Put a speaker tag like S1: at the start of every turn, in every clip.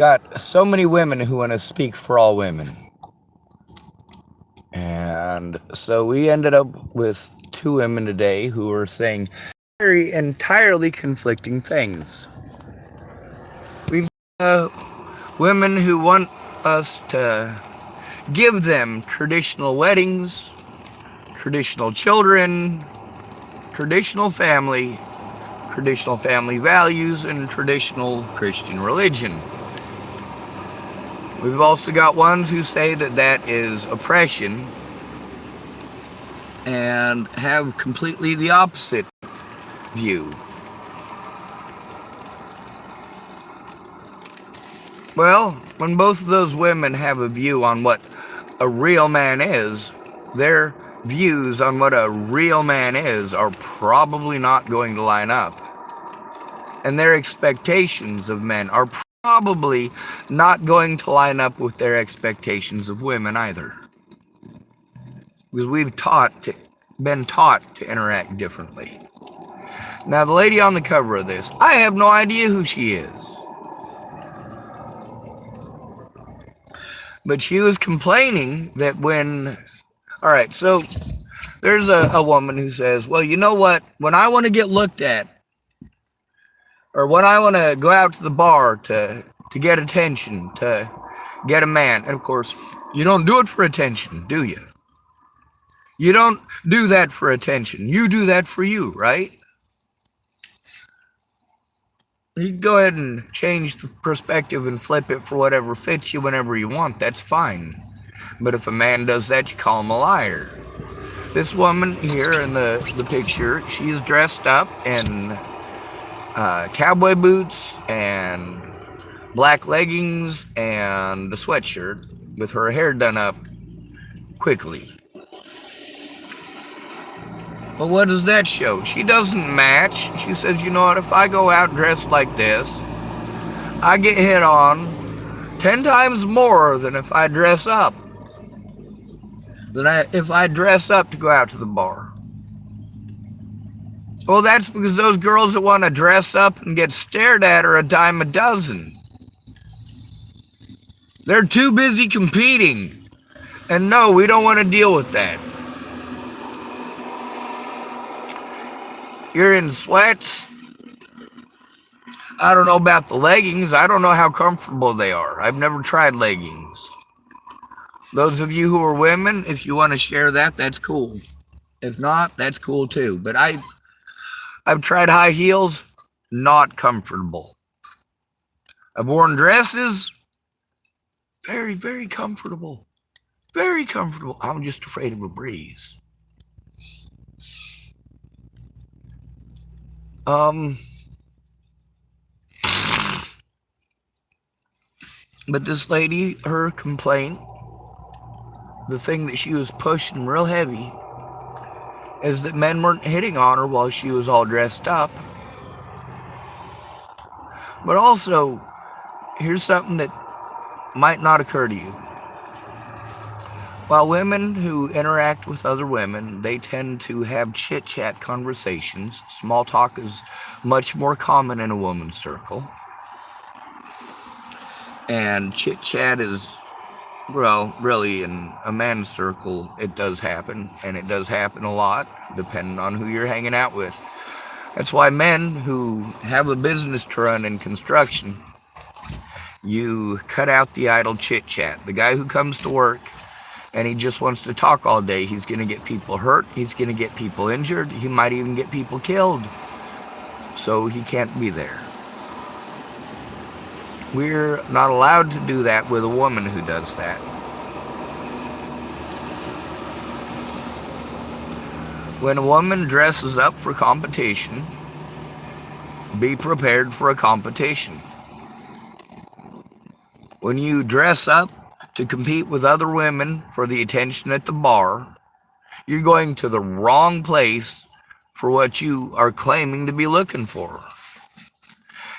S1: got so many women who want to speak for all women. And so we ended up with two women today who are saying very entirely conflicting things. We've got women who want us to give them traditional weddings, traditional children, traditional family values, and traditional Christian religion. We've also got ones who say that that is oppression and have completely the opposite view. Well, when both of those women have a view on what a real man is, their views on what a real man is are probably not going to line up. And their expectations of men are probably not going to line up with their expectations of women either. Because we've been taught to interact differently. Now, the lady on the cover of this, I have no idea who she is. But she was complaining that all right, so there's a woman who says, well, you know what? When I want to get looked at, or when I want to go out to the bar to get attention, to get a man, and of course, you don't do it for attention, do you? You don't do that for attention. You do that for you, right? You can go ahead and change the perspective and flip it for whatever fits you whenever you want. That's fine. But if a man does that, you call him a liar. This woman here in the picture, she's dressed up in cowboy boots and black leggings and a sweatshirt with her hair done up quickly. Well, what does that show? She doesn't match. She says, you know what, if I go out dressed like this, I get hit on 10 times more than if I dress up. If I dress up to go out to the bar. Well, that's because those girls that want to dress up and get stared at are a dime a dozen. They're too busy competing. And no, we don't want to deal with that. You're in sweats. I don't know about the leggings. I don't know how comfortable they are. I've never tried leggings. Those of you who are women, if you want to share that, that's cool. If not, that's cool too. But I've tried high heels, not comfortable. I've worn dresses, very, very comfortable. Very comfortable. I'm just afraid of a breeze. But this lady, her complaint, the thing that she was pushing real heavy, is that men weren't hitting on her while she was all dressed up. But also, here's something that might not occur to you. While women who interact with other women, they tend to have chit-chat conversations. Small talk is much more common in a woman's circle. And chit-chat is, well, really in a man's circle, it does happen. And it does happen a lot, depending on who you're hanging out with. That's why men who have a business to run in construction, you cut out the idle chit-chat. The guy who comes to work and he just wants to talk all day, he's going to get people hurt, he's going to get people injured, he might even get people killed. So he can't be there. We're not allowed to do that with a woman who does that. When a woman dresses up for competition, be prepared for a competition. When you dress up to compete with other women for the attention at the bar, you're going to the wrong place for what you are claiming to be looking for.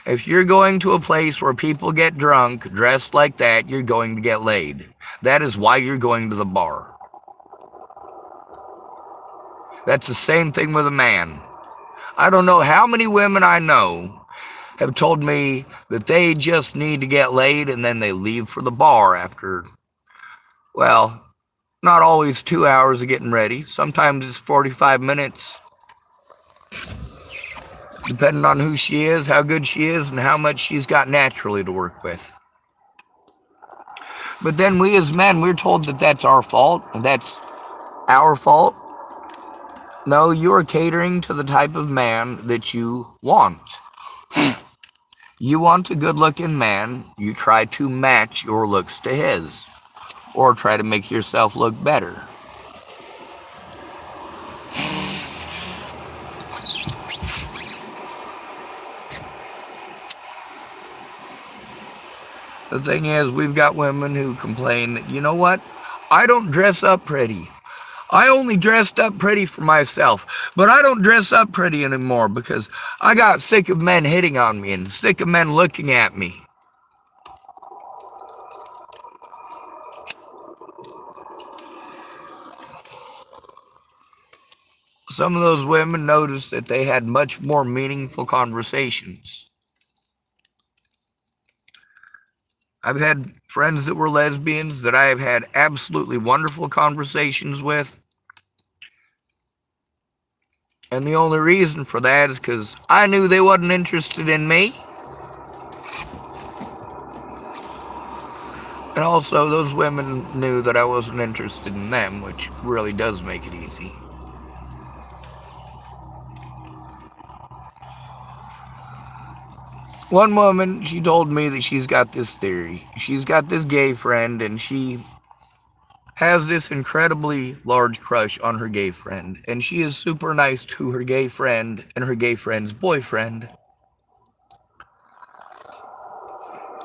S1: If you're going to a place where people get drunk, dressed like that, you're going to get laid. That is why you're going to the bar. That's the same thing with a man. I don't know how many women I know have told me that they just need to get laid and then they leave for the bar after, well, not always 2 hours of getting ready. Sometimes it's 45 minutes, depending on who she is, how good she is, and how much she's got naturally to work with. But then we as men, we're told that that's our fault, and that's our fault. No, you are catering to the type of man that you want. You want a good-looking man, you try to match your looks to his, or try to make yourself look better. The thing is, we've got women who complain that, you know what, I don't dress up pretty. I only dressed up pretty for myself, but I don't dress up pretty anymore because I got sick of men hitting on me and sick of men looking at me. Some of those women noticed that they had much more meaningful conversations. I've had friends that were lesbians that I have had absolutely wonderful conversations with. And the only reason for that is because I knew they wasn't interested in me. And also those women knew that I wasn't interested in them, which really does make it easy. One woman, she told me that she's got this theory. She's got this gay friend and she has this incredibly large crush on her gay friend, and she is super nice to her gay friend and her gay friend's boyfriend,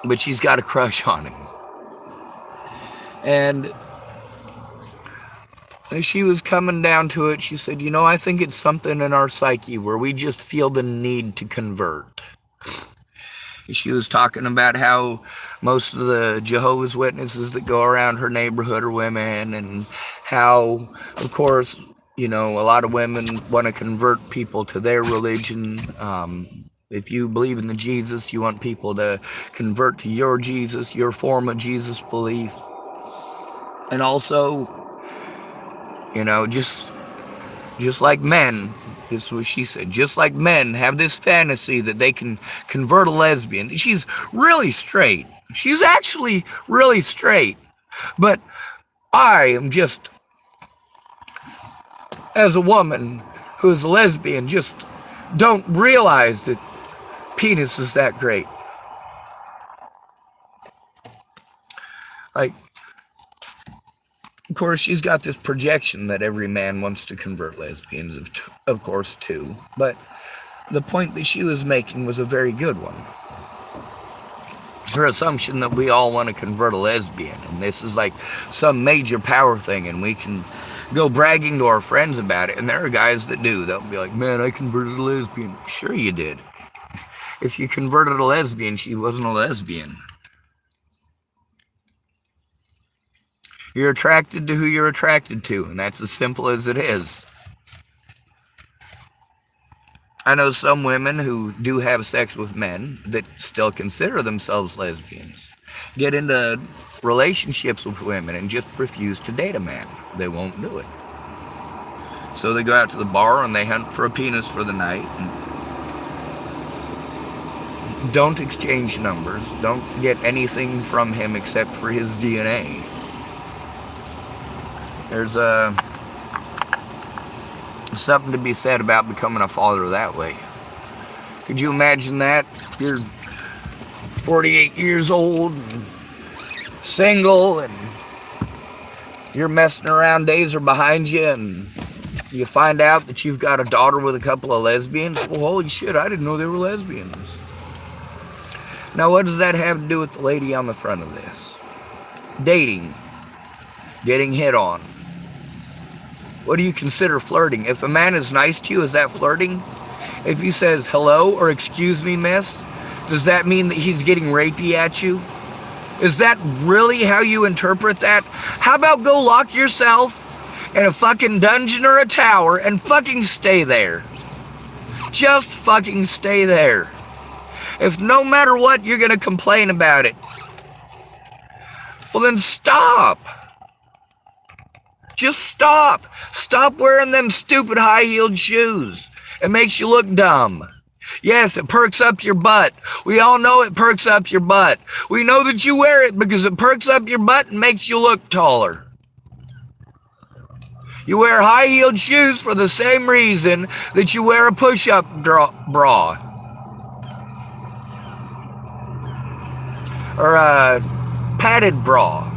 S1: but she's got a crush on him. And as she was coming down to it, she said, you know, I think it's something in our psyche where we just feel the need to convert. She was talking about how most of the Jehovah's Witnesses that go around her neighborhood are women, and how, of course, you know, a lot of women want to convert people to their religion. If you believe in the Jesus, you want people to convert to your Jesus, your form of Jesus belief. And also, you know, just like men, this is what she said, just like men have this fantasy that they can convert a lesbian. She's really straight. She's actually really straight. But I am just, as a woman who is a lesbian, just don't realize that penis is that great. Like, of course, she's got this projection that every man wants to convert lesbians, of course, too. But the point that she was making was a very good one. Her assumption that we all want to convert a lesbian, and this is like some major power thing, and we can go bragging to our friends about it, and there are guys that do. They'll be like, man, I converted a lesbian. Sure you did. If you converted a lesbian, she wasn't a lesbian. You're attracted to who you're attracted to, and that's as simple as it is. I know some women who do have sex with men that still consider themselves lesbians, get into relationships with women and just refuse to date a man. They won't do it. So they go out to the bar and they hunt for a penis for the night. And don't exchange numbers. Don't get anything from him except for his DNA. There's something to be said about becoming a father that way. Could you imagine that? You're 48 years old and single, and you're messing around, days are behind you, and you find out that you've got a daughter with a couple of lesbians. Well, holy shit, I didn't know they were lesbians. Now, what does that have to do with the lady on the front of this? Dating. Getting hit on. What do you consider flirting? If a man is nice to you, is that flirting? If he says hello or excuse me, miss, does that mean that he's getting rapey at you? Is that really how you interpret that? How about go lock yourself in a fucking dungeon or a tower and fucking stay there? Just fucking stay there. If no matter what, you're going to complain about it, well then stop. Just stop. Stop wearing them stupid high-heeled shoes. It makes you look dumb. Yes, it perks up your butt. We all know it perks up your butt. We know that you wear it because it perks up your butt and makes you look taller. You wear high-heeled shoes for the same reason that you wear a push-up bra. Or a padded bra.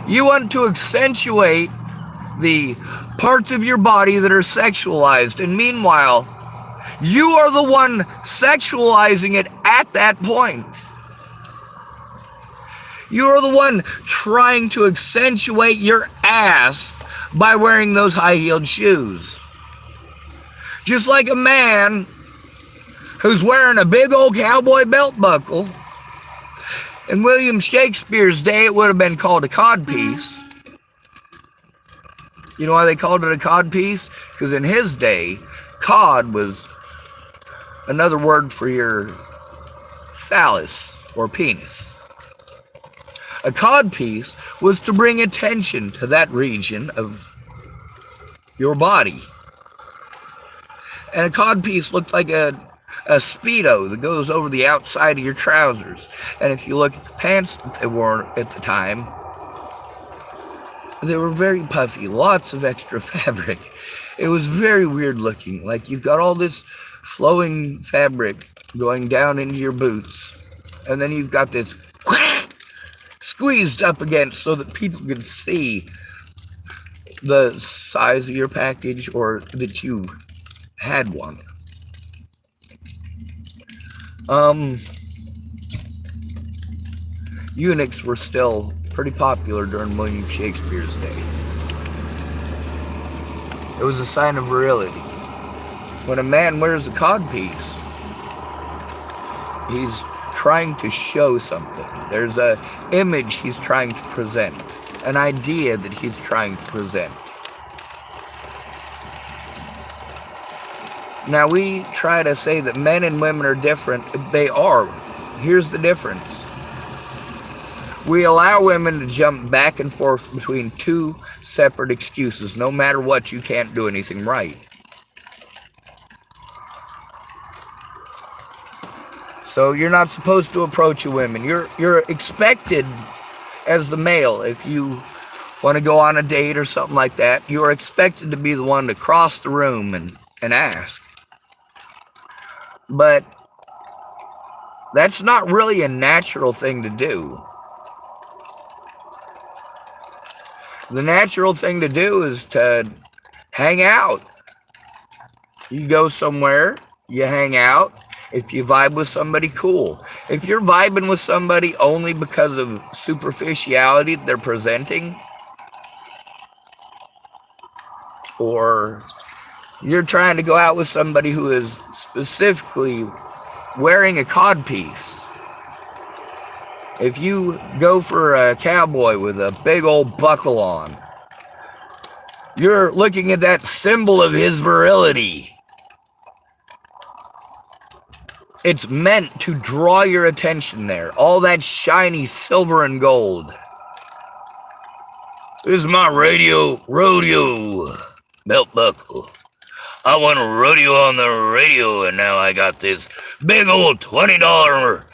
S1: You want to accentuate the parts of your body that are sexualized, and meanwhile, you are the one sexualizing it at that point. You are the one trying to accentuate your ass by wearing those high-heeled shoes. Just like a man who's wearing a big old cowboy belt buckle. In William Shakespeare's day, it would have been called a codpiece. You know why they called it a codpiece? Because in his day, cod was another word for your phallus or penis. A codpiece was to bring attention to that region of your body. And a codpiece looked like a Speedo that goes over the outside of your trousers. And if you look at the pants that they wore at the time, they were very puffy, lots of extra fabric. It was very weird looking, like you've got all this flowing fabric going down into your boots, and then you've got this squeezed up against so that people can see the size of your package or that you had one. Eunuchs were still pretty popular during William Shakespeare's day. It was a sign of virility. When a man wears a codpiece, he's trying to show something. There's an image he's trying to present, an idea that he's trying to present. Now, we try to say that men and women are different. They are. Here's the difference. We allow women to jump back and forth between two separate excuses. No matter what, you can't do anything right. So you're not supposed to approach a woman. You're expected as the male, if you want to go on a date or something like that, you're expected to be the one to cross the room and ask. But that's not really a natural thing to do. The natural thing to do is to hang out. You go somewhere, you hang out. If you vibe with somebody, cool. If you're vibing with somebody only because of superficiality they're presenting, or you're trying to go out with somebody who is specifically wearing a codpiece. If you go for a cowboy with a big old buckle on, you're looking at that symbol of his virility. It's meant to draw your attention there. All that shiny silver and gold. This is my rodeo belt buckle. I went rodeo on the radio, and now I got this big old $20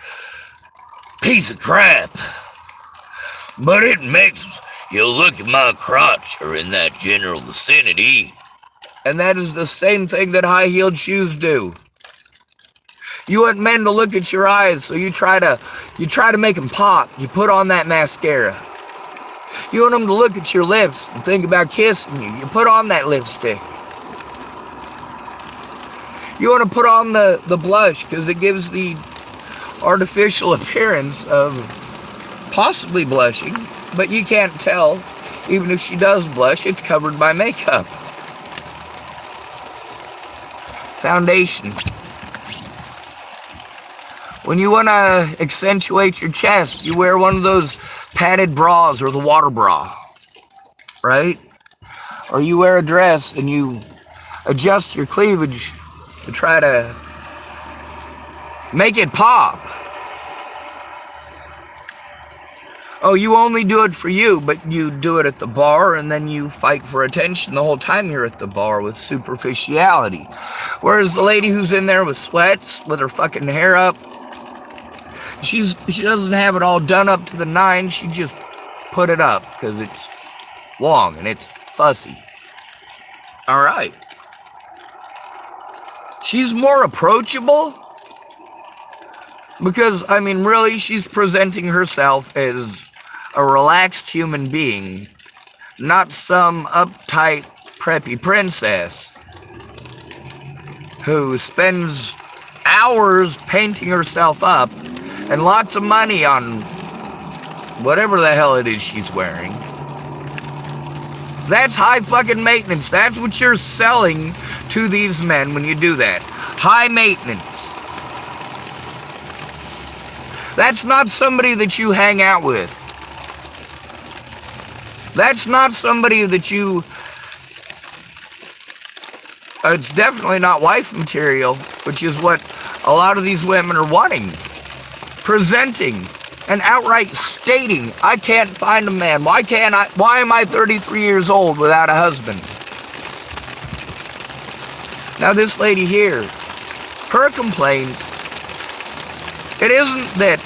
S1: piece of crap. But it makes you look at my crotch or in that general vicinity. And that is the same thing that high-heeled shoes do. You want men to look at your eyes, so you try to make them pop. You put on that mascara. You want them to look at your lips and think about kissing you. You put on that lipstick. You want to put on the blush because it gives the artificial appearance of possibly blushing, but you can't tell. Even if she does blush, it's covered by makeup. Foundation. When you want to accentuate your chest, you wear one of those padded bras or the water bra, right? Or you wear a dress and you adjust your cleavage to try to Make it pop. Oh, you only do it for you, but you do it at the bar, and then you fight for attention the whole time you're at the bar with superficiality. Whereas the lady who's in there with sweats, with her fucking hair up, she doesn't have it all done up to the nines. She just put it up because it's long and it's fussy. All right. She's more approachable because, I mean, really, she's presenting herself as a relaxed human being, not some uptight, preppy princess who spends hours painting herself up and lots of money on whatever the hell it is she's wearing. That's high fucking maintenance. That's what you're selling to these men when you do that. High maintenance. That's not somebody that you hang out with. That's not somebody that you... it's definitely not wife material, which is what a lot of these women are wanting. Presenting and outright stating, I can't find a man. Why am I 33 years old without a husband? Now this lady here, her complaint, it isn't that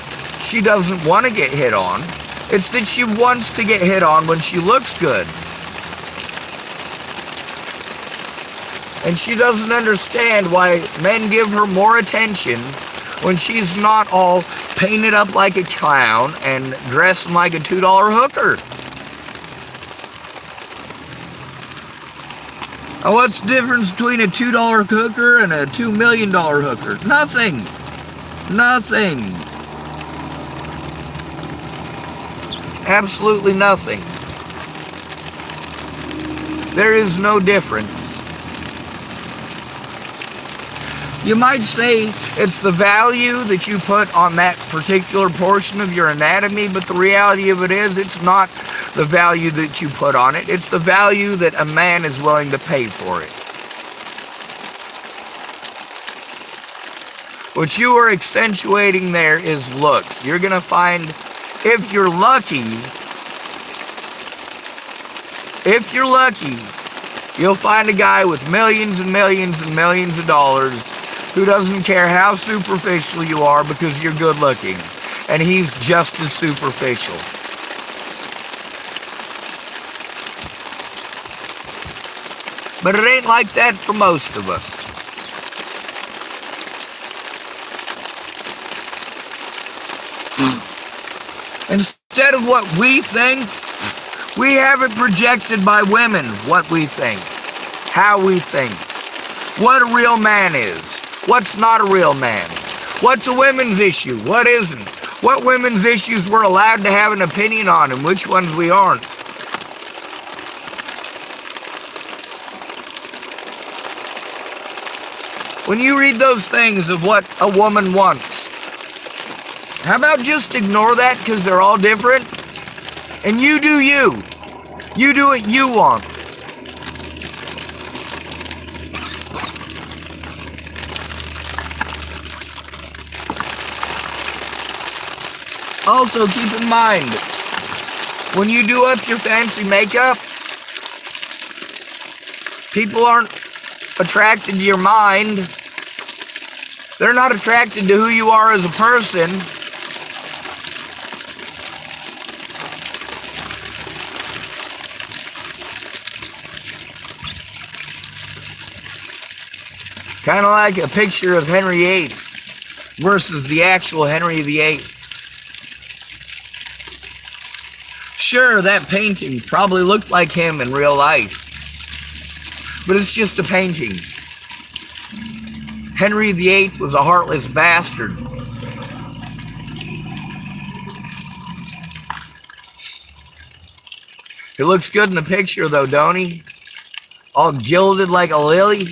S1: she doesn't want to get hit on. It's that she wants to get hit on when she looks good. And she doesn't understand why men give her more attention when she's not all painted up like a clown and dressed like a $2 hooker. Now what's the difference between a $2 hooker and a $2 million hooker? Nothing. Nothing. Absolutely nothing. There is no difference. You might say it's the value that you put on that particular portion of your anatomy, but the reality of it is it's not the value that you put on it. It's the value that a man is willing to pay for it. What you are accentuating there is looks. You're going to find, if you're lucky, you'll find a guy with millions and millions and millions of dollars who doesn't care how superficial you are because you're good looking. And he's just as superficial. But it ain't like that for most of us. Instead of what we think, we have it projected by women, what we think, how we think, what a real man is, what's not a real man, what's a women's issue, what isn't, what women's issues we're allowed to have an opinion on and which ones we aren't. When you read those things of what a woman wants, how about just ignore that because they're all different? And you do you. You do what you want. Also, keep in mind, when you do up your fancy makeup, people aren't attracted to your mind. They're not attracted to who you are as a person. Kind of like a picture of Henry VIII versus the actual Henry VIII. Sure, that painting probably looked like him in real life, but it's just a painting. Henry VIII was a heartless bastard. He looks good in the picture though, don't he? All gilded like a lily.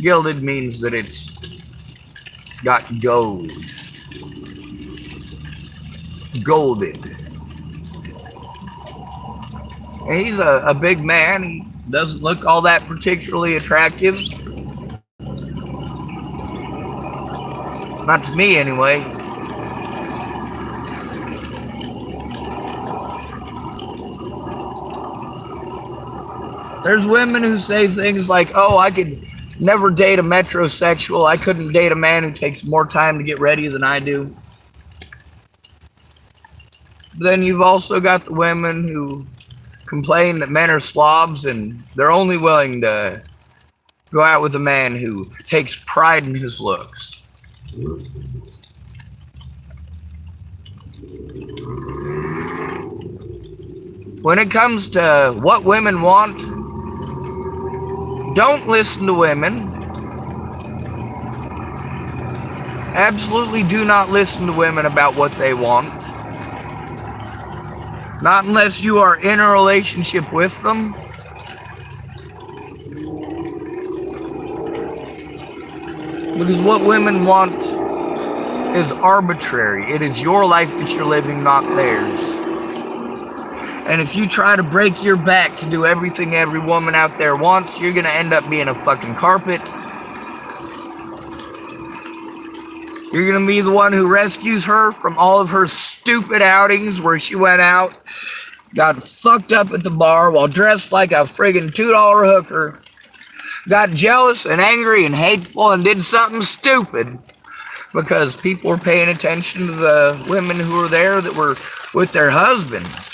S1: Gilded means that it's got gold. Golded. And he's a big man. He doesn't look all that particularly attractive. Not to me, anyway. There's women who say things like, oh, I could never date a metrosexual. I couldn't date a man who takes more time to get ready than I do. Then you've also got the women who complain that men are slobs and they're only willing to go out with a man who takes pride in his looks. When it comes to what women want, don't listen to women. Absolutely do not listen to women about what they want. Not unless you are in a relationship with them. Because what women want is arbitrary. It is your life that you're living, not theirs. And if you try to break your back to do everything every woman out there wants, you're going to end up being a fucking carpet. You're going to be the one who rescues her from all of her stupid outings where she went out, got fucked up at the bar while dressed like a friggin' $2 hooker, got jealous and angry and hateful and did something stupid because people were paying attention to the women who were there that were with their husbands.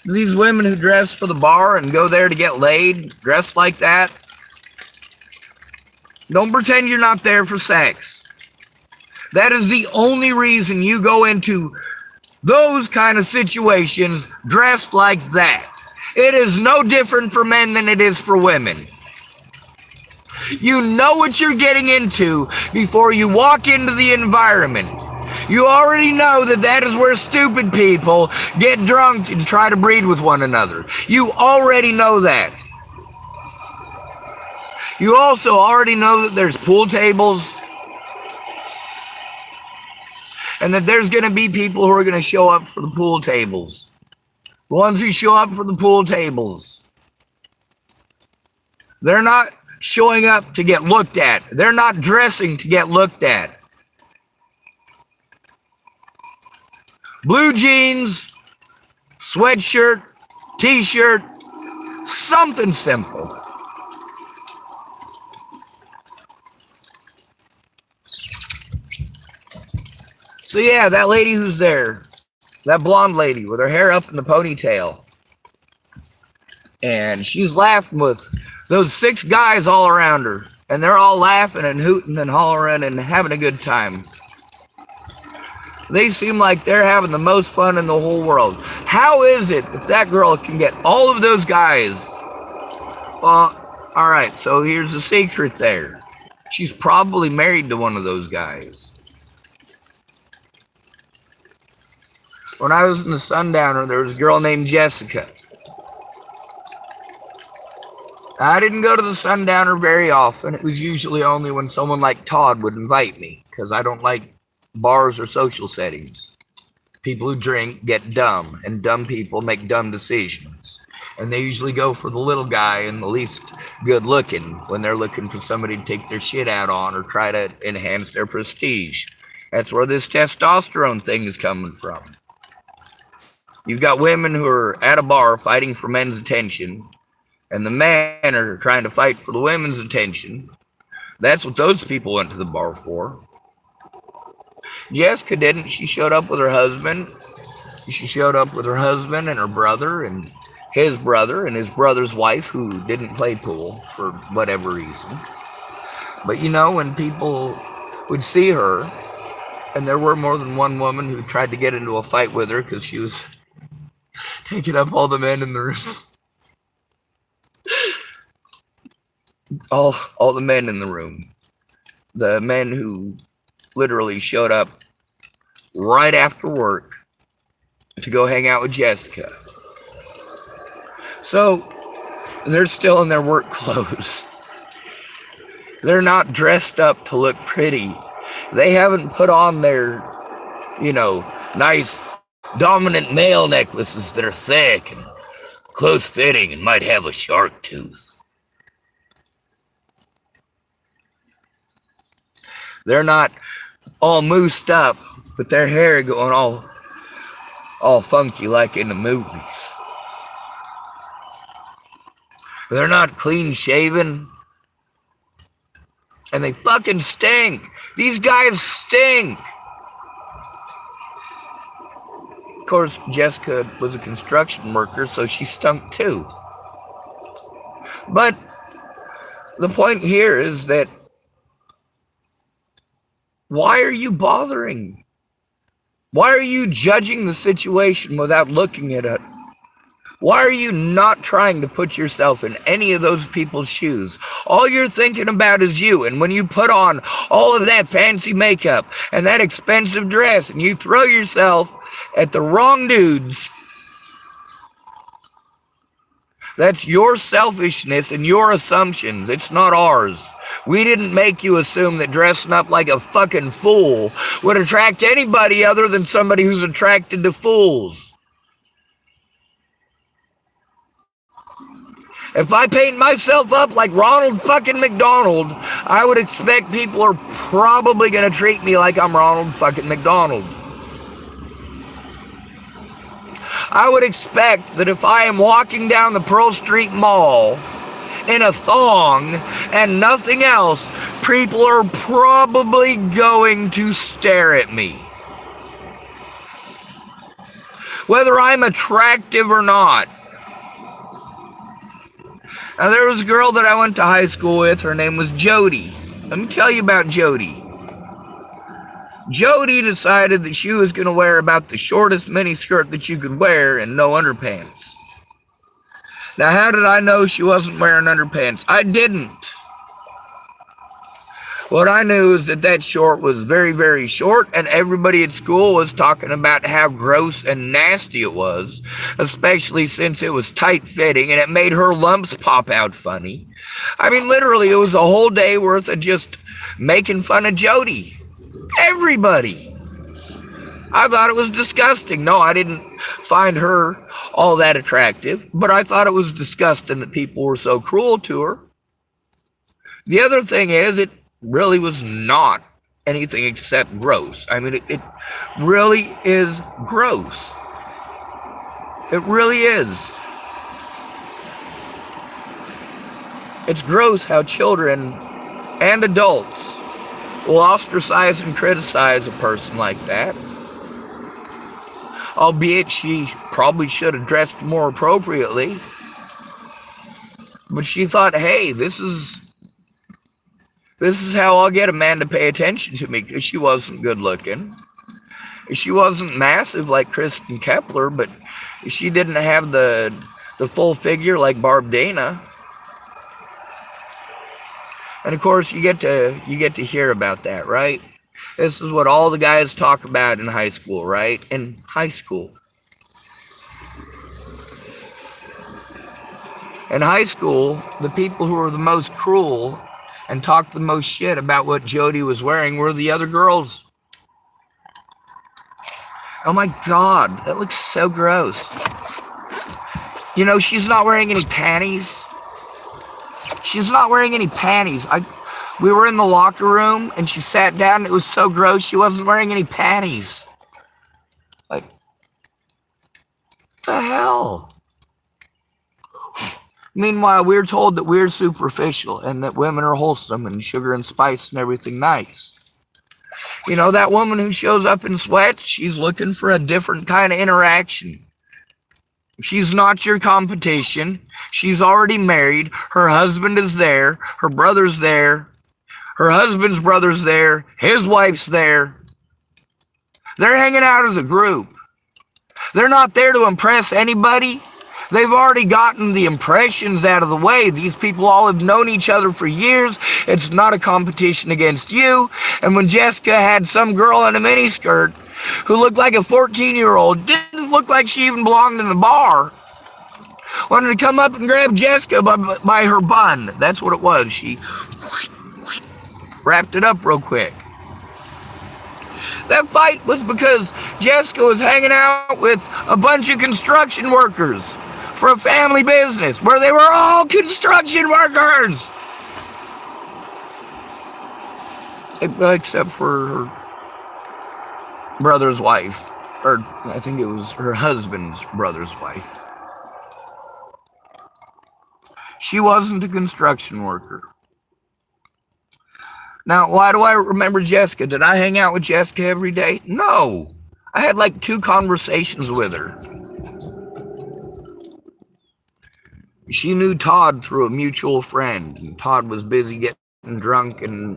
S1: These women who dress for the bar and go there to get laid, dressed like that, don't pretend you're not there for sex. That is the only reason you go into those kind of situations dressed like that. It is no different for men than it is for women. You know what you're getting into before you walk into the environment. You already know that that is where stupid people get drunk and try to breed with one another. You already know that. You also already know that there's pool tables and that there's going to be people who are going to show up for the pool tables. The ones who show up for the pool tables, they're not showing up to get looked at. They're not dressing to get looked at. Blue jeans, sweatshirt, t-shirt, something simple. So yeah, that lady who's there, that blonde lady with her hair up in the ponytail, and she's laughing with those 6 guys all around her, and they're all laughing and hooting and hollering and having a good time. They seem like they're having the most fun in the whole world. How is it that that girl can get all of those guys? Well, all right, so here's the secret there. She's probably married to one of those guys. When I was in the Sundowner, there was a girl named Jessica. I didn't go to the Sundowner very often. It was usually only when someone like Todd would invite me, because I don't like bars or social settings. People who drink get dumb, and dumb people make dumb decisions. And they usually go for the little guy and the least good looking when they're looking for somebody to take their shit out on or try to enhance their prestige. That's where this testosterone thing is coming from. You've got women who are at a bar fighting for men's attention, and the men are trying to fight for the women's attention. That's what those people went to the bar for. Jessica didn't. She showed up with her husband. She showed up with her husband and her brother and his brother's wife, who didn't play pool for whatever reason. But you know, when people would see her, and there were more than one woman who tried to get into a fight with her because she was taking up all the men in the room. all the men in the room. The men who literally showed up right after work to go hang out with Jessica. So they're still in their work clothes. They're not dressed up to look pretty. They haven't put on their, nice dominant male necklaces that are thick and close fitting and might have a shark tooth. They're not all moosed up with their hair going all funky like in the movies. They're not clean shaven. And they fucking stink. These guys stink. Of course, Jessica was a construction worker, so she stunk too. But the point here is that why are you bothering? Why are you judging the situation without looking at it? Why are you not trying to put yourself in any of those people's shoes? All you're thinking about is you. And when you put on all of that fancy makeup and that expensive dress and you throw yourself at the wrong dudes, that's your selfishness and your assumptions. It's not ours. We didn't make you assume that dressing up like a fucking fool would attract anybody other than somebody who's attracted to fools. If I paint myself up like Ronald fucking McDonald, I would expect people are probably going to treat me like I'm Ronald fucking McDonald. I would expect that if I am walking down the Pearl Street Mall in a thong and nothing else, people are probably going to stare at me. Whether I'm attractive or not. Now, there was a girl that I went to high school with. Her name was Jody. Let me tell you about Jody. Jody decided that she was going to wear about the shortest mini skirt that you could wear and no underpants. Now, how did I know she wasn't wearing underpants? I didn't. What I knew is that short was very, very short, and everybody at school was talking about how gross and nasty it was, especially since it was tight-fitting, and it made her lumps pop out funny. I mean, literally, it was a whole day worth of just making fun of Jody. Everybody. I thought it was disgusting. No, I didn't find her all that attractive, but I thought it was disgusting that people were so cruel to her. The other thing is, it really was not anything except gross. I mean, it really is gross. It really is. It's gross how children and adults will ostracize and criticize a person like that. Albeit she probably should have dressed more appropriately. But she thought, hey, this is how I'll get a man to pay attention to me, because she wasn't good looking. She wasn't massive like Kristen Kepler, but she didn't have the full figure like Barb Dana. And of course, you get to hear about that, right? This is what all the guys talk about in high school, right? In high school. In high school, the people who were the most cruel and talked the most shit about what Jody was wearing were the other girls. Oh my God, that looks so gross. You know, she's not wearing any panties. She's not wearing any panties. We were in the locker room and she sat down and it was so gross she wasn't wearing any panties. Like, what the hell? Meanwhile, we're told that we're superficial and that women are wholesome and sugar and spice and everything nice. You know, that woman who shows up in sweats, she's looking for a different kind of interaction. She's not your competition. She's already married. Her husband is there. Her brother's there. Her husband's brother's there. His wife's there. They're hanging out as a group. They're not there to impress anybody. They've already gotten the impressions out of the way. These people all have known each other for years. It's not a competition against you. And when Jessica had some girl in a miniskirt who looked like a 14-year-old, didn't look like she even belonged in the bar, wanted to come up and grab Jessica by her bun. That's what it was. She wrapped it up real quick. That fight was because Jessica was hanging out with a bunch of construction workers for a family business where they were all construction workers. except for her brother's wife, or I think it was her husband's brother's wife. She wasn't a construction worker. Now, why do I remember Jessica? Did I hang out with Jessica every day? No. I had like 2 conversations with her. She knew Todd through a mutual friend. And Todd was busy getting drunk and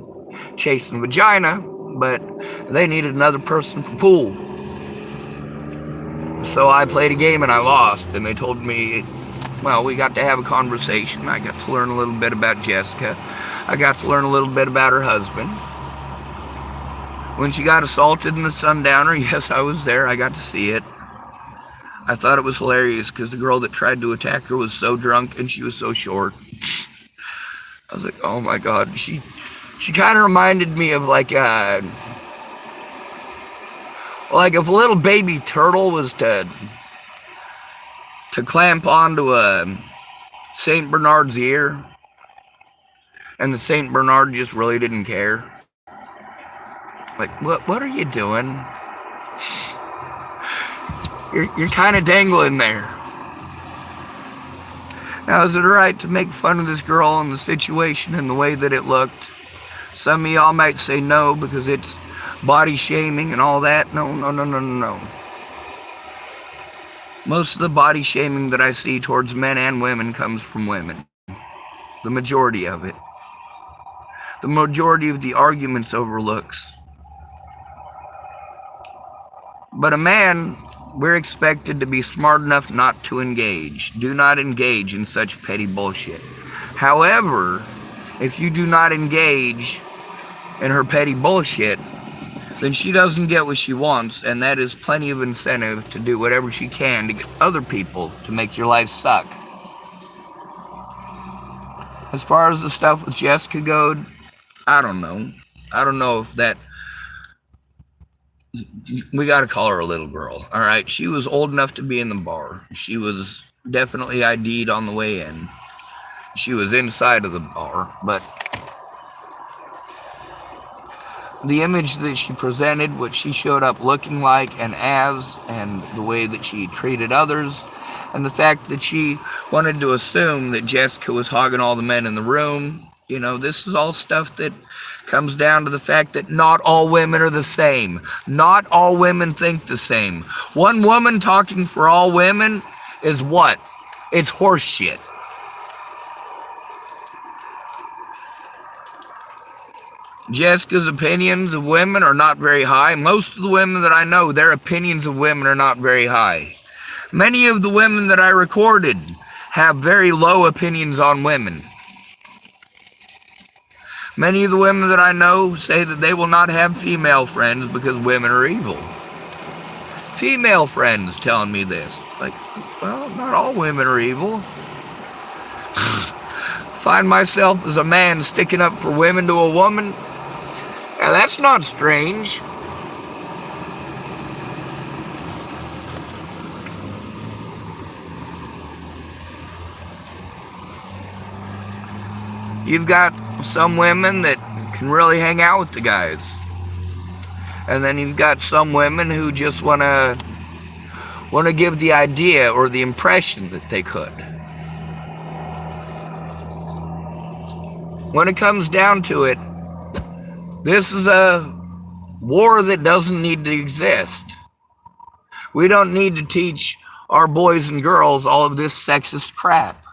S1: chasing vagina, but they needed another person for pool. So I played a game and I lost, and they told me, well, we got to have a conversation. I got to learn a little bit about Jessica. I got to learn a little bit about her husband. When she got assaulted in the Sundowner, yes, I was there. I got to see it. I thought it was hilarious because the girl that tried to attack her was so drunk and she was so short. I was like, oh my God. She kind of reminded me of like if a little baby turtle was to clamp onto a St. Bernard's ear, and the St. Bernard just really didn't care. Like, what are you doing? You're kind of dangling there. Now, is it right to make fun of this girl and the situation and the way that it looked? Some of y'all might say no because it's body shaming and all that. No. Most of the body shaming that I see towards men and women comes from women. The majority of it. The majority of the arguments over looks. But a man, we're expected to be smart enough not to engage. Do not engage in such petty bullshit. However, if you do not engage in her petty bullshit, then she doesn't get what she wants, and that is plenty of incentive to do whatever she can to get other people to make your life suck. As far as the stuff with Jessica goes, I don't know. I don't know if that... We gotta call her a little girl, all right? She was old enough to be in the bar. She was definitely ID'd on the way in. She was inside of the bar, but the image that she presented, what she showed up looking like and as, and the way that she treated others, and the fact that she wanted to assume that Jessica was hogging all the men in the room, you know, this is all stuff that comes down to the fact that not all women are the same. Not all women think the same. One woman talking for all women is what? It's horse shit. Jessica's opinions of women are not very high. Most of the women that I know, their opinions of women are not very high. Many of the women that I recorded have very low opinions on women. Many of the women that I know say that they will not have female friends because women are evil. Female friends telling me this. Like, well, not all women are evil. Find myself as a man sticking up for women to a woman. Now, that's not strange. You've got some women that can really hang out with the guys. And then you've got some women who just want to give the idea or the impression that they could. When it comes down to it, this is a war that doesn't need to exist. We don't need to teach our boys and girls all of this sexist crap.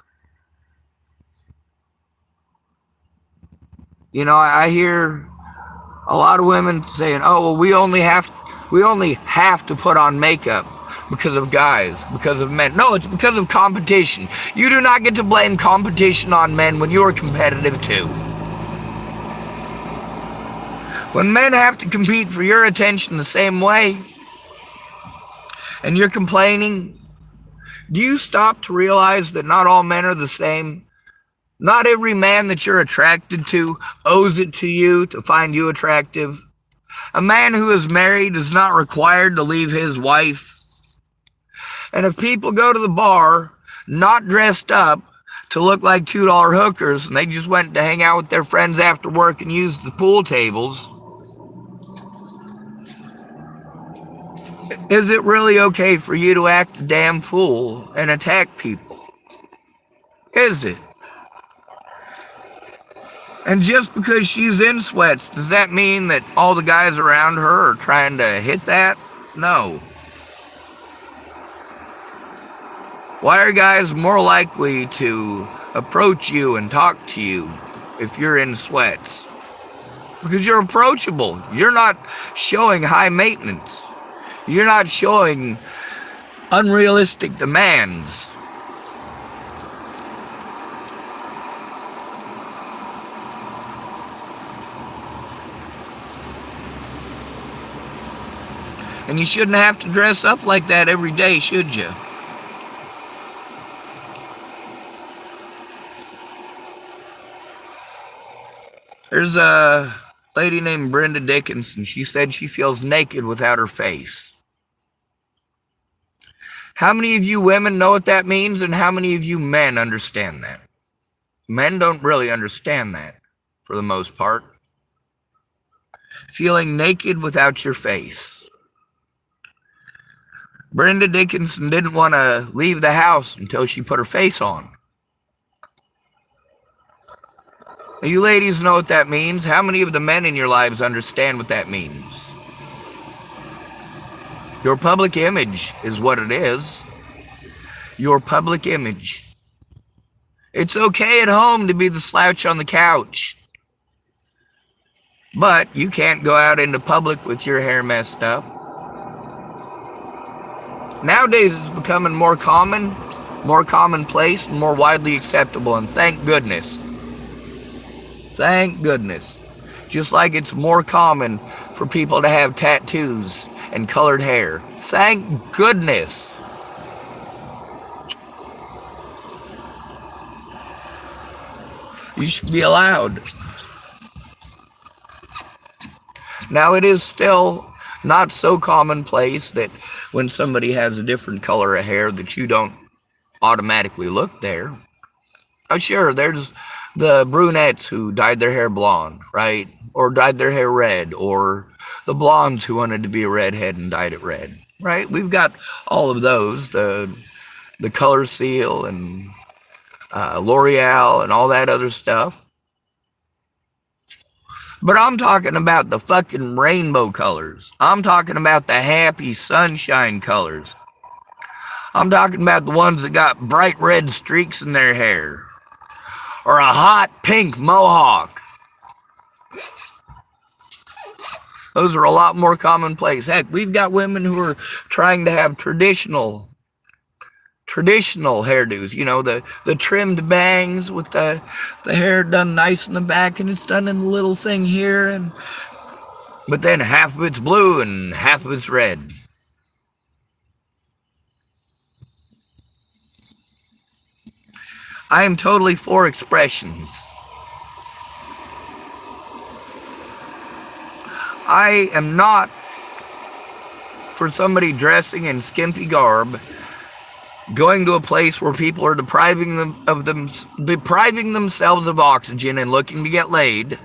S1: You know, I hear a lot of women saying, oh, well, we only have to put on makeup because of guys, because of men. No, it's because of competition. You do not get to blame competition on men when you are competitive too. When men have to compete for your attention the same way, and you're complaining, do you stop to realize that not all men are the same? Not every man that you're attracted to owes it to you to find you attractive. A man who is married is not required to leave his wife. And if people go to the bar not dressed up to look like $2 hookers and they just went to hang out with their friends after work and use the pool tables, Is it really okay for you to act a damn fool and attack people? Is it? And just because she's in sweats, does that mean that all the guys around her are trying to hit that? No. Why are guys more likely to approach you and talk to you if you're in sweats? Because you're approachable. You're not showing high maintenance. You're not showing unrealistic demands. And you shouldn't have to dress up like that every day, should you? There's a lady named Brenda Dickinson. She said she feels naked without her face. How many of you women know what that means, and how many of you men understand that? Men don't really understand that, for the most part. Feeling naked without your face. Brenda Dickinson didn't want to leave the house until she put her face on. Now, you ladies know what that means. How many of the men in your lives understand what that means? Your public image is what it is. Your public image. It's okay at home to be the slouch on the couch. But you can't go out into public with your hair messed up. Nowadays it's becoming more commonplace, and more widely acceptable, and thank goodness. Thank goodness. Just like it's more common for people to have tattoos and colored hair. Thank goodness. You should be allowed. Now, it is still not so commonplace that when somebody has a different color of hair that you don't automatically look there. Oh, sure, there's the brunettes who dyed their hair blonde, right? Or dyed their hair red, or the blondes who wanted to be a redhead and dyed it red, right? We've got all of those, the Color Seal and L'Oreal and all that other stuff. But I'm talking about the fucking rainbow colors. I'm talking about the happy sunshine colors. I'm talking about the ones that got bright red streaks in their hair. Or a hot pink mohawk. Those are a lot more commonplace. Heck, we've got women who are trying to have traditional hairdos. You know, the trimmed bangs with the hair done nice in the back, and it's done in the little thing here, but then half of it's blue and half of it's red. I am totally for expressions. I am not for somebody dressing in skimpy garb, going to a place where people are depriving themselves of oxygen and looking to get laid.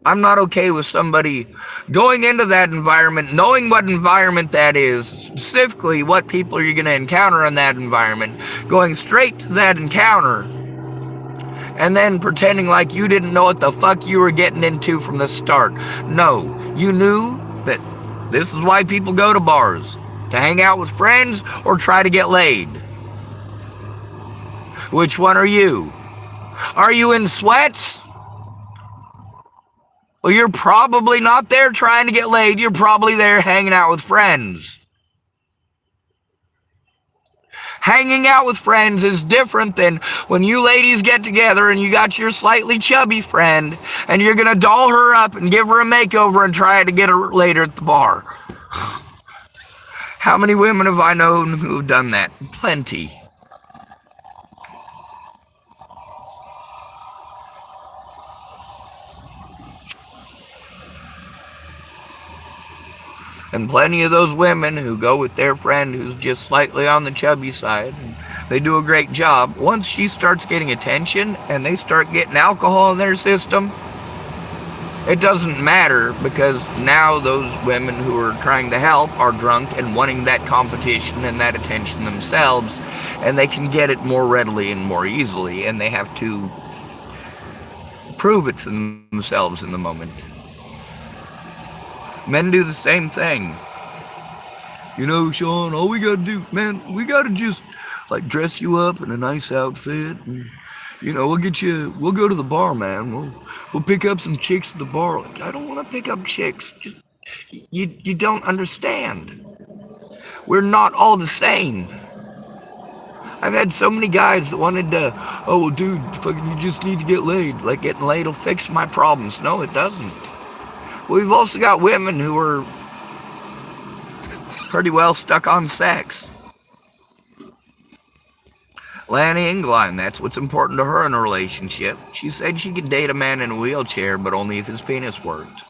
S1: I'm not okay with somebody going into that environment, knowing what environment that is, specifically what people are you going to encounter in that environment, going straight to that encounter, and then pretending like you didn't know what the fuck you were getting into from the start. No, you knew that this is why people go to bars, to hang out with friends or try to get laid. Which one are you? Are you in sweats? Well, you're probably not there trying to get laid. You're probably there hanging out with friends. Hanging out with friends is different than when you ladies get together and you got your slightly chubby friend and you're going to doll her up and give her a makeover and try to get her later at the bar. How many women have I known who've done that? Plenty. And plenty of those women who go with their friend who's just slightly on the chubby side, and they do a great job. Once she starts getting attention and they start getting alcohol in their system, It doesn't matter because now those women who are trying to help are drunk and wanting that competition and that attention themselves, and they can get it more readily and more easily, and they have to prove it to themselves in the moment. Men do the same thing. You know, Sean, all we gotta do, man, we gotta just like dress you up in a nice outfit, and you know, we'll go to the bar, man. We'll pick up some chicks at the bar. Like, I don't want to pick up chicks. Just, you don't understand. We're not all the same. I've had so many guys that wanted to, oh, well, dude, fucking, you just need to get laid. Like, getting laid will fix my problems. No, it doesn't. We've also got women who are pretty well stuck on sex. Lanny Ingline, that's what's important to her in a relationship. She said she could date a man in a wheelchair, but only if his penis worked.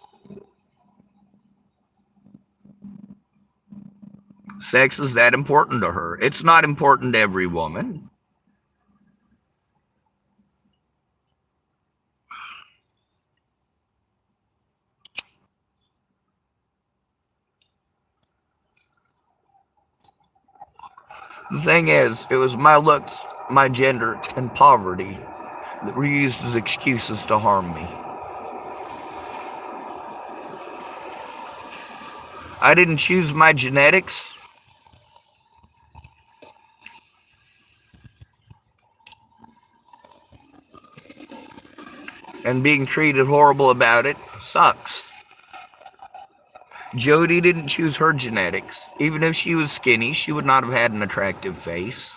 S1: Sex is that important to her. It's not important to every woman. The thing is, it was my looks, my gender, and poverty that were used as excuses to harm me. I didn't choose my genetics. And being treated horrible about it sucks. Jody didn't choose her genetics. Even if she was skinny, she would not have had an attractive face.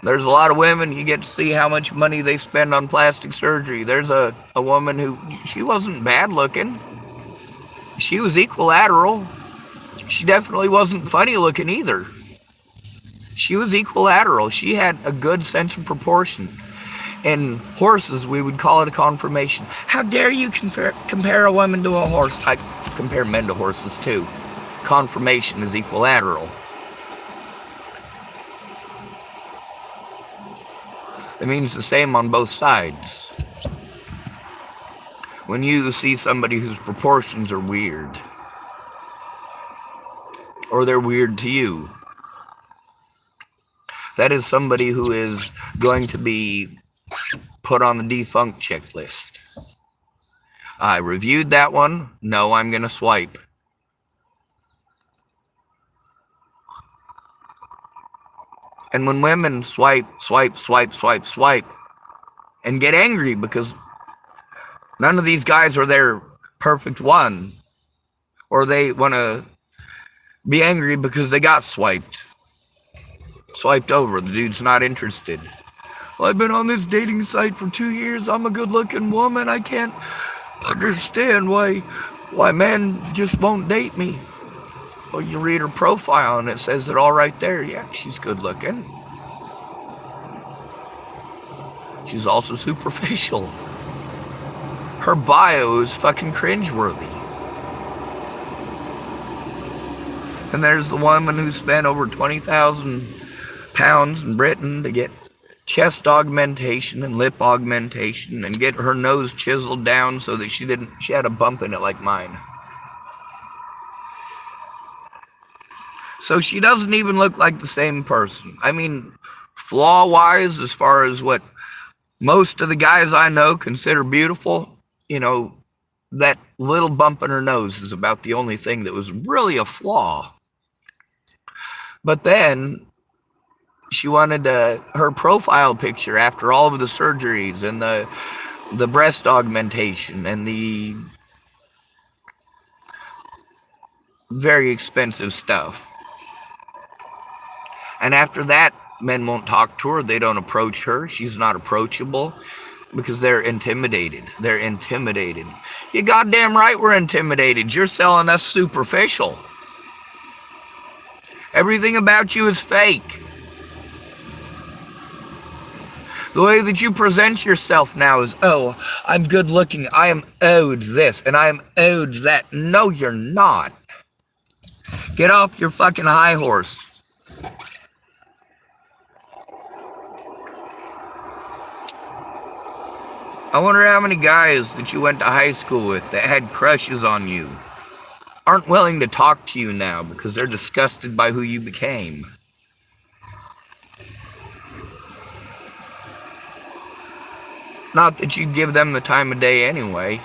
S1: There's a lot of women, you get to see how much money they spend on plastic surgery. There's a woman who, she wasn't bad looking. She was equilateral. She definitely wasn't funny looking either. She was equilateral. She had a good sense of proportion. In horses, we would call it a conformation. How dare you compare a woman to a horse? I compare men to horses too. Conformation is equilateral. It means the same on both sides. When you see somebody whose proportions are weird, or they're weird to you, that is somebody who is going to be put on the defunct checklist. I reviewed that one. No, I'm going to swipe. And when women swipe, and get angry because none of these guys are their perfect one, or they want to be angry because they got swiped over, the dude's not interested. Well, I've been on this dating site for 2 years. I'm a good-looking woman. I can't understand why men just won't date me. Well, you read her profile and it says it all right there. Yeah, she's good-looking. She's also superficial. Her bio is fucking cringeworthy. And there's the woman who spent over 20,000 pounds in Britain to get chest augmentation and lip augmentation and get her nose chiseled down so that she had a bump in it like mine. So she doesn't even look like the same person. I mean, flaw-wise, as far as what most of the guys I know consider beautiful, you know, that little bump in her nose is about the only thing that was really a flaw. But then she wanted her profile picture after all of the surgeries and the breast augmentation and the very expensive stuff. And after that, men won't talk to her. They don't approach her. She's not approachable because they're intimidated. They're intimidated. You goddamn right we're intimidated. You're selling us superficial. Everything about you is fake. The way that you present yourself now is, oh, I'm good looking. I am owed this and I am owed that. No, you're not. Get off your fucking high horse. I wonder how many guys that you went to high school with that had crushes on you aren't willing to talk to you now because they're disgusted by who you became. Not that you'd give them the time of day anyway.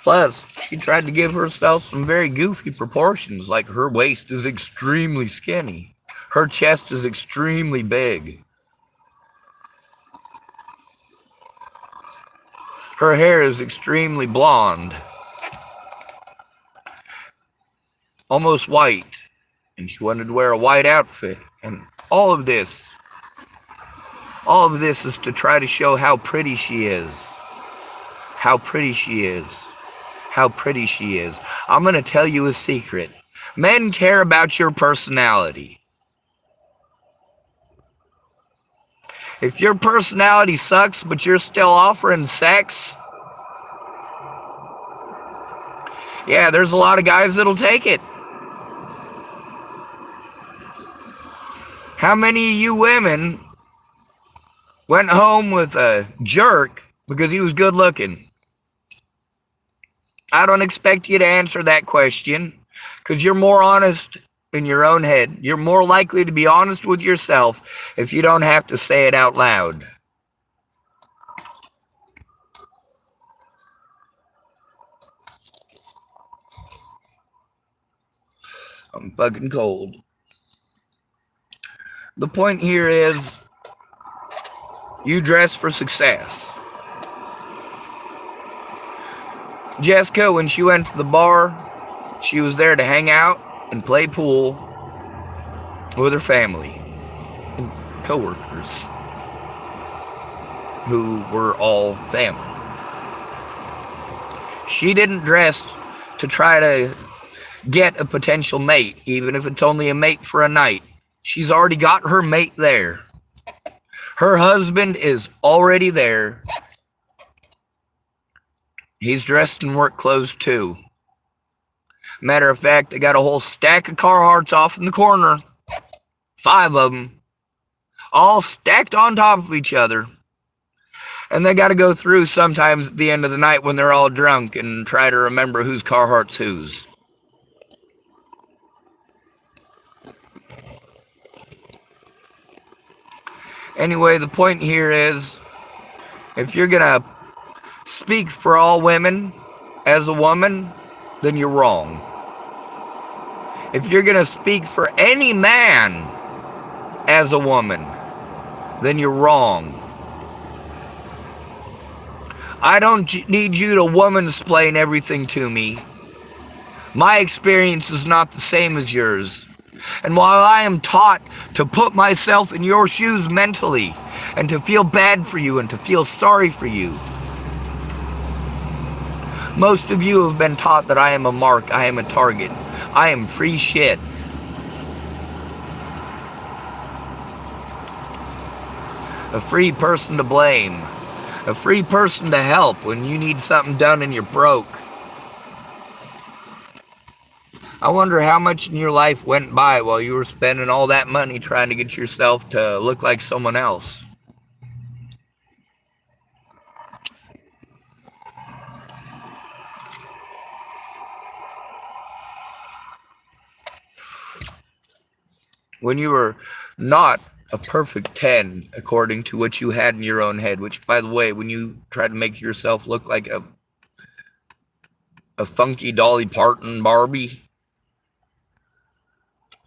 S1: Plus, she tried to give herself some very goofy proportions, like her waist is extremely skinny. Her chest is extremely big. Her hair is extremely blonde. Almost white. And she wanted to wear a white outfit. And all of this is to try to show how pretty she is. How pretty she is. How pretty she is. I'm going to tell you a secret. Men care about your personality. If your personality sucks, but you're still offering sex, yeah, there's a lot of guys that'll take it. How many of you women went home with a jerk because he was good looking? I don't expect you to answer that question because you're more honest in your own head. You're more likely to be honest with yourself if you don't have to say it out loud. I'm fucking cold. The point here is you dress for success. Jessica, when she went to the bar, she was there to hang out and play pool with her family and coworkers who were all family. She didn't dress to try to get a potential mate, even if it's only a mate for a night. She's already got her mate there. Her husband is already there. He's dressed in work clothes too. Matter of fact, they got a whole stack of Carhartts off in the corner. 5 of them. All stacked on top of each other. And they got to go through sometimes at the end of the night when they're all drunk and try to remember whose Carhartt's whose. Anyway, the point here is, if you're going to speak for all women as a woman, then you're wrong. If you're going to speak for any man as a woman, then you're wrong. I don't need you to womansplain everything to me. My experience is not the same as yours. And while I am taught to put myself in your shoes mentally and to feel bad for you and to feel sorry for you, most of you have been taught that I am a mark, I am a target, I am free shit. A free person to blame, a free person to help when you need something done and you're broke. I wonder how much in your life went by while you were spending all that money trying to get yourself to look like someone else. When you were not a perfect 10, according to what you had in your own head, which, by the way, when you try to make yourself look like a funky Dolly Parton Barbie,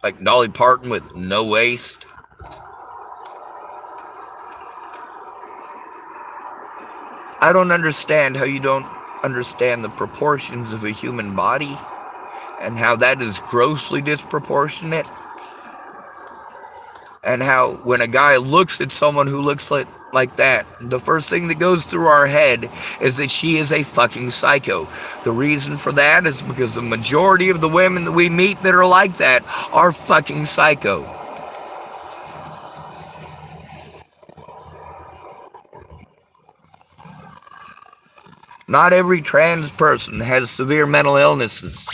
S1: like Dolly Parton with no waist. I don't understand how you don't understand the proportions of a human body and how that is grossly disproportionate. And how when a guy looks at someone who looks like that, the first thing that goes through our head is that she is a fucking psycho. The reason for that is because the majority of the women that we meet that are like that are fucking psycho. Not every trans person has severe mental illnesses,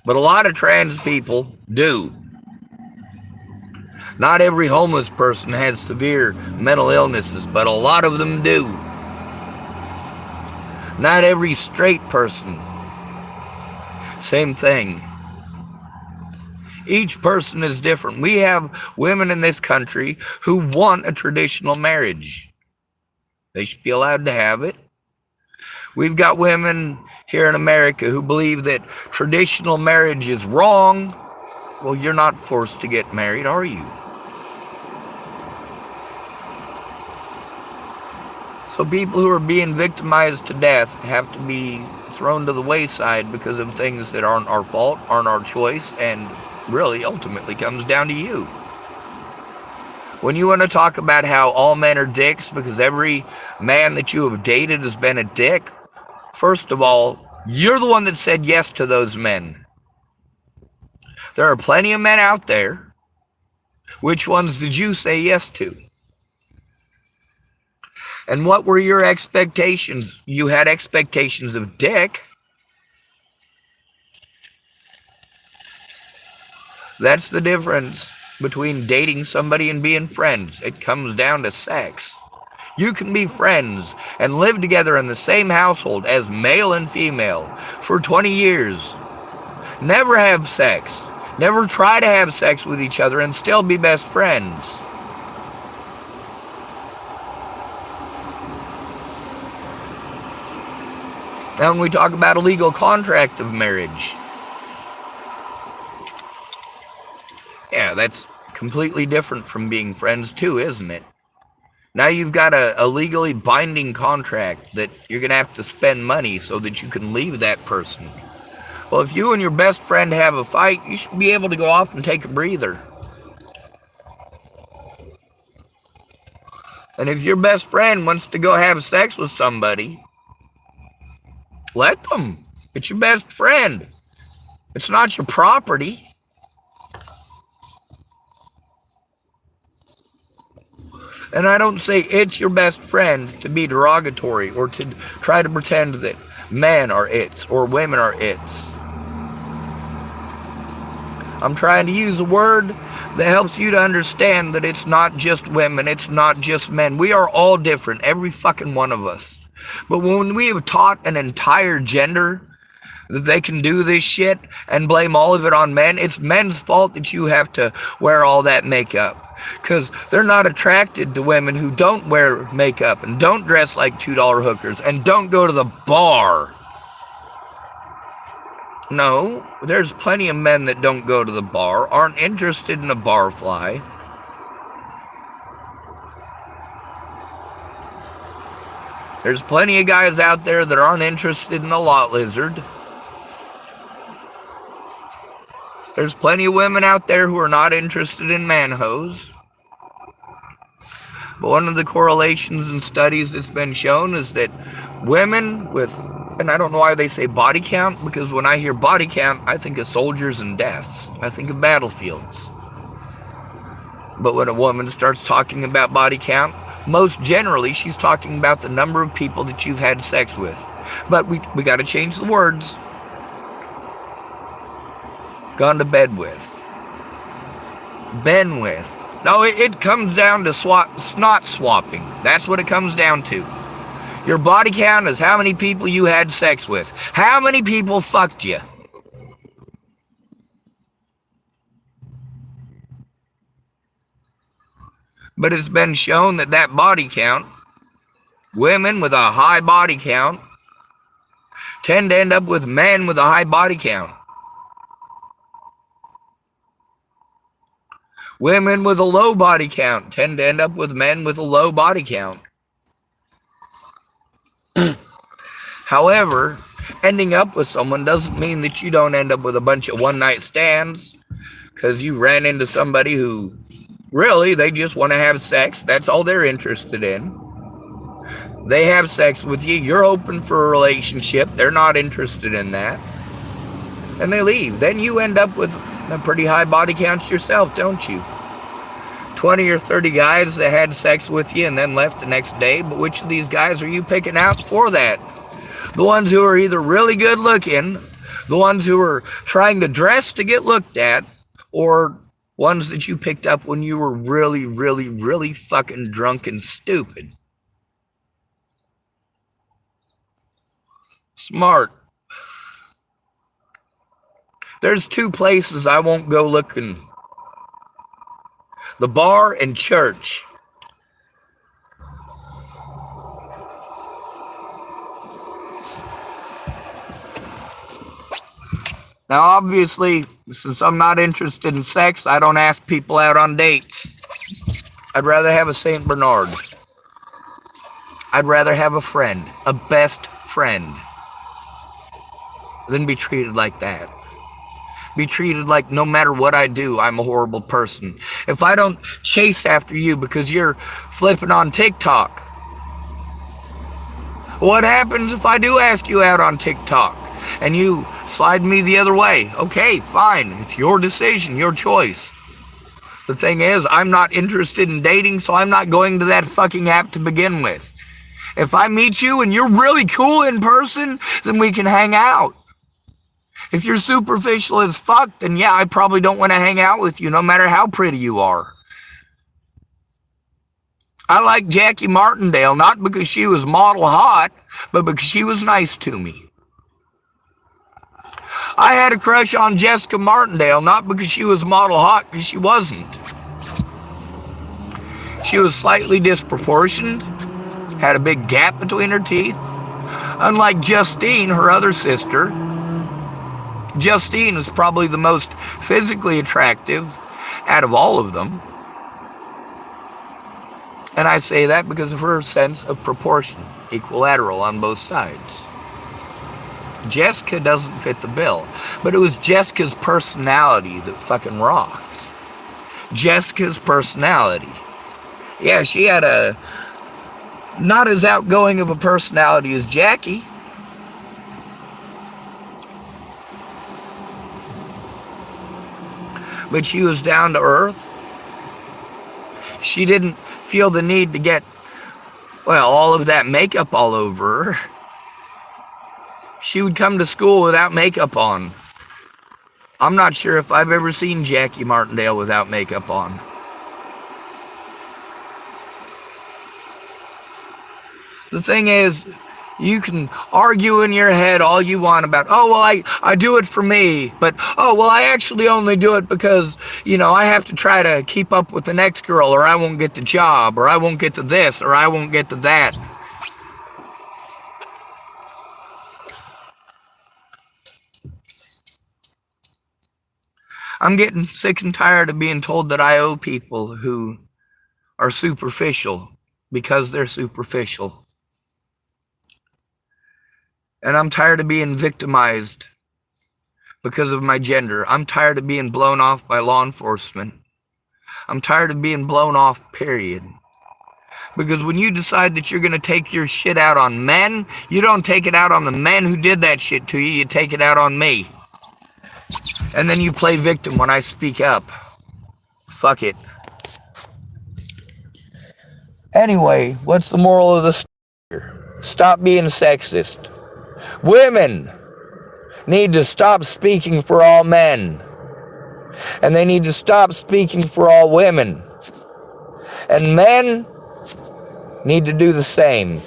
S1: but a lot of trans people do. Not every homeless person has severe mental illnesses, but a lot of them do. Not every straight person. Same thing. Each person is different. We have women in this country who want a traditional marriage. They should be allowed to have it. We've got women here in America who believe that traditional marriage is wrong. Well, you're not forced to get married, are you? So people who are being victimized to death have to be thrown to the wayside because of things that aren't our fault, aren't our choice, and really ultimately comes down to you. When you want to talk about how all men are dicks because every man that you have dated has been a dick, first of all, you're the one that said yes to those men. There are plenty of men out there. Which ones did you say yes to? And what were your expectations? You had expectations of dick. That's the difference between dating somebody and being friends. It comes down to sex. You can be friends and live together in the same household as male and female for 20 years. Never have sex. Never try to have sex with each other and still be best friends. Now when we talk about a legal contract of marriage, yeah, that's completely different from being friends too, isn't it? Now you've got a legally binding contract that you're going to have to spend money so that you can leave that person. Well, if you and your best friend have a fight, you should be able to go off and take a breather. And if your best friend wants to go have sex with somebody, let them. It's your best friend. It's not your property. And I don't say it's your best friend to be derogatory or to try to pretend that men are its or women are its. I'm trying to use a word that helps you to understand that it's not just women, it's not just men. We are all different, every fucking one of us. But when we have taught an entire gender that they can do this shit and blame all of it on men, it's men's fault that you have to wear all that makeup. Because they're not attracted to women who don't wear makeup and don't dress like $2 hookers and don't go to the bar. No, there's plenty of men that don't go to the bar, aren't interested in a barfly. There's plenty of guys out there that aren't interested in a lot lizard. There's plenty of women out there who are not interested in manhose. But one of the correlations and studies that's been shown is that women with, and I don't know why they say body count, because when I hear body count, I think of soldiers and deaths. I think of battlefields. But when a woman starts talking about body count, most generally she's talking about the number of people that you've had sex with. But we got to change the words. Gone to bed with. Been with. No, it comes down to snot swapping. That's what it comes down to. Your body count is how many people you had sex with. How many people fucked you? But it's been shown that that body count, women with a high body count, tend to end up with men with a high body count. Women with a low body count tend to end up with men with a low body count. However, ending up with someone doesn't mean that you don't end up with a bunch of one-night stands because you ran into somebody who really, they just want to have sex. That's all they're interested in. They have sex with you. You're open for a relationship. They're not interested in that. And they leave. Then you end up with a pretty high body count yourself, don't you? 20 or 30 guys that had sex with you and then left the next day. But which of these guys are you picking out for that? The ones who are either really good looking, the ones who are trying to dress to get looked at, or Ones that you picked up when you were really, really, really fucking drunk and stupid. Smart. There's two places I won't go looking. The bar and church. Now, obviously, since I'm not interested in sex, I don't ask people out on dates. I'd rather have a St. Bernard. I'd rather have a friend, a best friend, than be treated like that. Be treated like no matter what I do, I'm a horrible person. If I don't chase after you because you're flipping on TikTok, what happens if I do ask you out on TikTok and you slide me the other way? Okay, fine. It's your decision, your choice. The thing is, I'm not interested in dating, so I'm not going to that fucking app to begin with. If I meet you and you're really cool in person, then we can hang out. If you're superficial as fuck, then yeah, I probably don't want to hang out with you, no matter how pretty you are. I like Jackie Martindale, not because she was model hot, but because she was nice to me. I had a crush on Jessica Martindale, not because she was model hot, because she wasn't. She was slightly disproportioned, had a big gap between her teeth. Unlike Justine, her other sister, Justine is probably the most physically attractive out of all of them. And I say that because of her sense of proportion, equilateral on both sides. Jessica doesn't fit the bill, but it was Jessica's personality that fucking rocked. Jessica's personality. Yeah, she had a not as outgoing of a personality as Jackie. But she was down to earth. She didn't feel the need to get, well, all of that makeup all over her. She would come to school without makeup on. I'm not sure if I've ever seen Jackie Martindale without makeup on. The thing is, you can argue in your head all you want about, oh, well, I do it for me. But, oh, well, I actually only do it because, I have to try to keep up with the next girl, or I won't get the job, or I won't get to this, or I won't get to that. I'm getting sick and tired of being told that I owe people who are superficial because they're superficial. And I'm tired of being victimized because of my gender. I'm tired of being blown off by law enforcement. I'm tired of being blown off, period. Because when you decide that you're going to take your shit out on men, you don't take it out on the men who did that shit to you. You take it out on me. And then you play victim when I speak up. Fuck it. Anyway, what's the moral of the story? Stop being sexist. Women need to stop speaking for all men. And they need to stop speaking for all women. And men need to do the same.